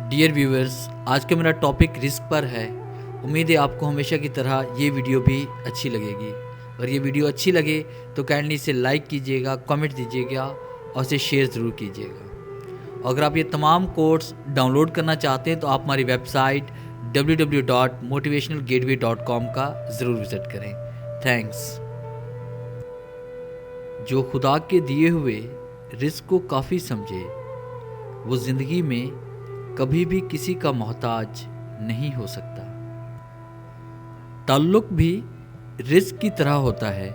Dear viewers, आज का मेरा टॉपिक रिस्क पर है। उम्मीद है आपको हमेशा की तरह ये वीडियो भी अच्छी लगेगी। और ये वीडियो अच्छी लगे तो काइंडली इसे लाइक कीजिएगा, कमेंट दीजिएगा और इसे शेयर ज़रूर कीजिएगा। अगर आप ये तमाम कोर्स डाउनलोड करना चाहते हैं तो आप हमारी वेबसाइट www.motivationalgateway.com का ज़रूर विज़िट करें। थैंक्स। जो खुदा के दिए हुए रिस्क को काफ़ी समझे वो ज़िंदगी में कभी भी किसी का मोहताज नहीं हो सकता। ताल्लुक भी रिस्क की तरह होता है।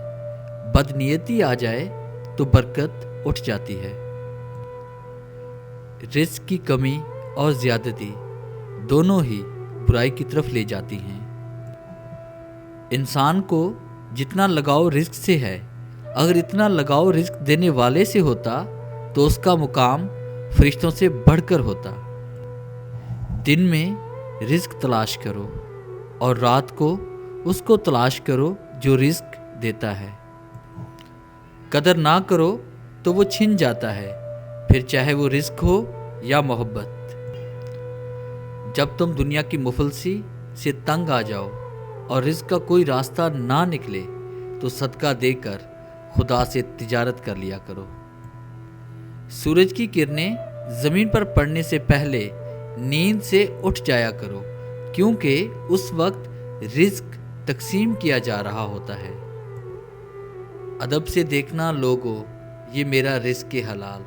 बदनीयती आ जाए तो बरकत उठ जाती है। रिस्क की कमी और ज़्यादती दोनों ही बुराई की तरफ ले जाती हैं। इंसान को जितना लगाव रिस्क से है, अगर इतना लगाव रिस्क देने वाले से होता तो उसका मुकाम फरिश्तों से बढ़कर होता। दिन में रिस्क तलाश करो और रात को उसको तलाश करो जो रिस्क देता है। कदर ना करो तो वो छिन जाता है, फिर चाहे वो रिस्क हो या मोहब्बत। जब तुम दुनिया की मुफलसी से तंग आ जाओ और रिस्क का कोई रास्ता ना निकले तो सदका देकर खुदा से तिजारत कर लिया करो। सूरज की किरणें ज़मीन पर पड़ने से पहले नींद से उठ जाया करो, क्योंकि उस वक्त रिस्क तकसीम किया जा रहा होता है। अदब से देखना लोगों, ये मेरा रिस्क के हलाल,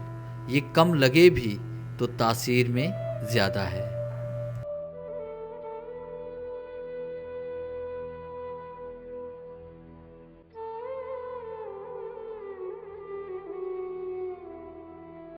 ये कम लगे भी तो तासीर में ज़्यादा है।